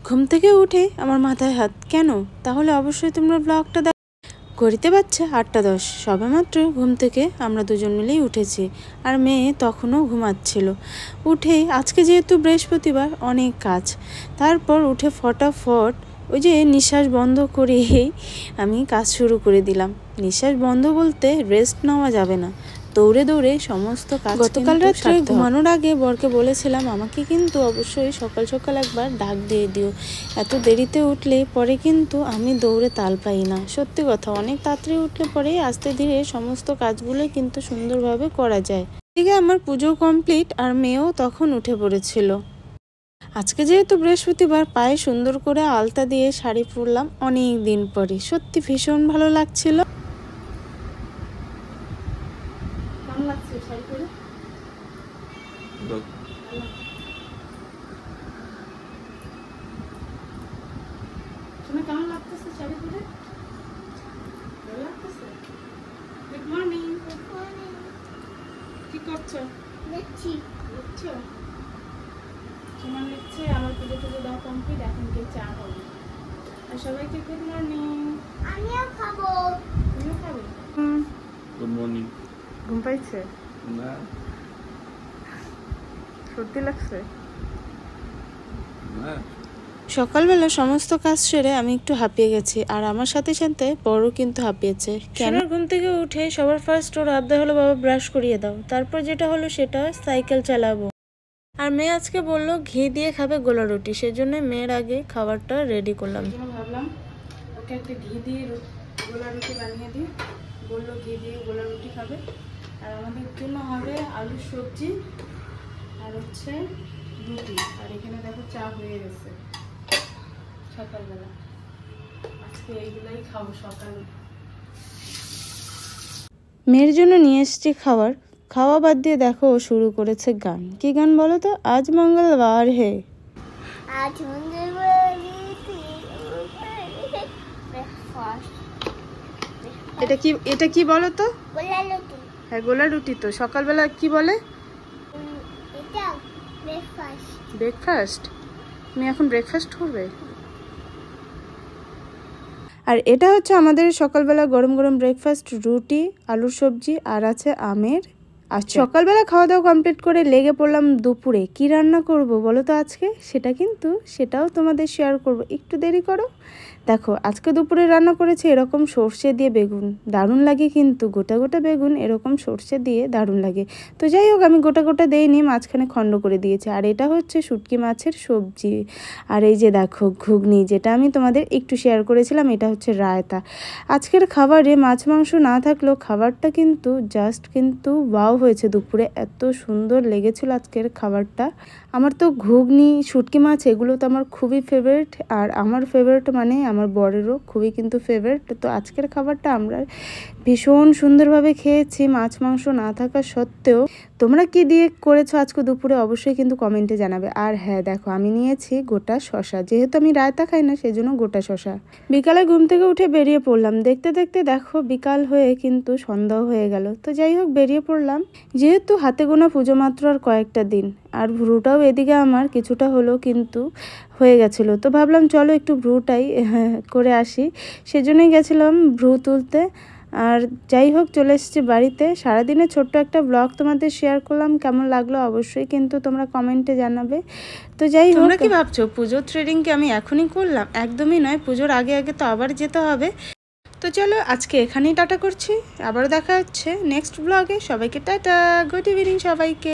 ঘুম থেকে উঠে আমার মাথায় হাত, কেন? তাহলে অবশ্যই তোমরা ব্লগটা ঘড়িতে বাজছে 8:10। সবেমাত্র ঘুম থেকে আমরা দুজন মিলেই উঠেছি, আর মেয়ে তখনও ঘুমাচ্ছিল। উঠেই আজকে যেহেতু বৃহস্পতিবার অনেক কাজ, তারপর উঠে ফটাফট ওই যে নিঃশ্বাস বন্ধ করেই আমি কাজ শুরু করে দিলাম। নিঃশ্বাস বন্ধ বলতে রেস্ট নেওয়া যাবে না, দৌড়ে দৌড়ে সমস্ত কাজ। গতকাল রাত্রে ঘুমানোর আগে বরকে বলেছিলাম আমাকে কিন্তু অবশ্যই সকাল সকাল একবার ডাক দিয়ে দিও, এত দেরিতে উঠলে পরে কিন্তু আমি দৌড়ে তাল পাই না। সত্যি কথা, অনেক তাড়াতাড়ি উঠলে পরে আস্তে ধীরে সমস্ত কাজগুলোই কিন্তু সুন্দরভাবে করা যায়। এদিকে আমার পুজো কমপ্লিট, আর মেয়েও তখন উঠে পড়েছিল। আজকে যেহেতু বৃহস্পতিবার, পায়ে সুন্দর করে আলতা দিয়ে শাড়ি পরলাম অনেক দিন পরে, সত্যি ভীষণ ভালো লাগছিল। কেমন লাগছে শাড়ি পরে? কেমন লাগতেছে শাড়ি পরে? ভালো লাগতেছে? Good morning. কি করছো? লিখছি। তোমার লিখছে, আমার পুজো টুজো দাও কমপ্লিট, এখন গিয়ে চা হবে। আর সবাইকে গুড মর্নিং। আমিও খাবো। তুমিও খাবে? Good morning. ঘুম পাইছে? না, সর্দি লাগছে? না। সকালবেলা সমস্ত কাজ সেরে আমি একটু হাঁপিয়ে গেছি, আর আমার সাথে সাথে বড় কিন্তু হাঁপিয়েছে। কেন? ঘুম থেকে উঠে সবার ফার্স্ট ওর আবদার হলো বাবা ব্রাশ করিয়ে দাও, তারপর যেটা হলো সেটা সাইকেল চালাবো। আর মেয়ে আজকে বললো ঘি দিয়ে খাবে গোলা রুটি, সেজন্য মেয়ের আগে খাবারটা রেডি করলাম। ভাবলাম ওকে একটা ঘি দিয়ে গোলা রুটি বানিয়ে দিই, বললো ঘি দিয়ে গোলা রুটি খাবে। আর আমাদের জন্য হবে আলুর সবজি আর হচ্ছে রুটি। আর এখানে দেখো চা হয়ে গেছে সকালবেলা, আজকে এইগুলাই খাবো সকালে। মেয়ের জন্য নিয়ে এসেছি খাবার, খাওয়া বাদ দিয়ে দেখো ও শুরু করেছে গান। কি গান বলো তো? আজ মঙ্গলবার হে, আজ মঙ্গলবার। এটা কি বলো তো? গোলা রুটি। হ্যাঁ, গোলা রুটি। তো সকালবেলা কি বলে? এটা ব্রেকফাস্ট। ব্রেকফাস্ট? তুমি এখন ব্রেকফাস্ট করবে? আর এটা হচ্ছে আমাদের সকালবেলা গরম গরম ব্রেকফাস্ট, রুটি, আলুর সবজি, আর আছে আমের। আচ্ছা, সকালবেলা খাওয়া দাওয়া কমপ্লিট করে লেগে পড়লাম দুপুরে কি রান্না করব বলো তো আজকে। সেটাও তোমাদের শেয়ার করব, একটু দেরি করো। দেখো আজকে দুপুরে রান্না করেছি এরকম সর্ষে দিয়ে বেগুন, দারুণ লাগে কিন্তু। গোটা গোটা বেগুন এরকম সর্ষে দিয়ে দারুণ লাগে। তো যাই হোক, আমি গোটা গোটা দেইনি, মাঝখানে খণ্ড করে দিয়েছি। আর এটা হচ্ছে শুটকি মাছের সবজি। আর এই যে দেখো ঘুগনি, যেটা আমি তোমাদের একটু শেয়ার করেছিলাম, এটা হচ্ছে রায়তা। আজকের খাবারে মাছ মাংস না থাকলেও খাবারটা কিন্তু কিন্তু ওয়াও হয়েছে। দুপুরে এত সুন্দর লেগেছিল আজকের খাবারটা। আমার তো ঘুগনি, শুটকি মাছ এগুলো তো আমার খুবই ফেভারিট, আর আমার ফেভারিট মানে আমার বরেরও খুবই কিন্তু ফেভারিট। তো আজকের খাবারটা আমরা ভীষণ সুন্দরভাবে খেয়েছি মাছ মাংস না থাকা সত্ত্বেও। তোমরা কি দিয়ে করেছো আজকে দুপুরে অবশ্যই কিন্তু কমেন্টে জানাবে। আর হ্যাঁ দেখো, আমি নিয়েছি গোটা শশা, যেহেতু আমি রায়তা খাই না সেজন্য গোটা শশা। বিকালে ঘুম থেকে উঠে বেরিয়ে পড়লাম, দেখতে দেখতে দেখো বিকাল হয়ে কিন্তু সন্ধ্যা হয়ে গেল। তো যাই হোক, বেরিয়ে পড়লাম, যেহেতু হাতে গোনা পুজো মাত্র আর কয়েকটা দিন। আর ভ্রুটাও এদিকে আমার কিছুটা হলেও কিন্তু হয়ে গেছিলো, তো ভাবলাম চলো একটু ভ্রুটাই করে আসি, সেজন্যই গেছিলাম ভ্রু তুলতে। আর যাই হোক, চলে এসেছি বাড়িতে। সারাদিনে ছোট্ট একটা ব্লগ তোমাদের শেয়ার করলাম, কেমন লাগলো অবশ্যই কিন্তু তোমরা কমেন্টে জানাবে। তো যাই হোক, তোমরা কি ভাবছো পুজোর থ্রেডিং কি আমি এখনই করলাম? একদমই নয়, পুজোর আগে আগে তো আবার যেতে হবে। তো চলো আজকে এখানেই টাটা করছি, আবার দেখা হচ্ছে নেক্সট ব্লগে। সবাইকে টাটা, গুড ইভিনিং সবাইকে।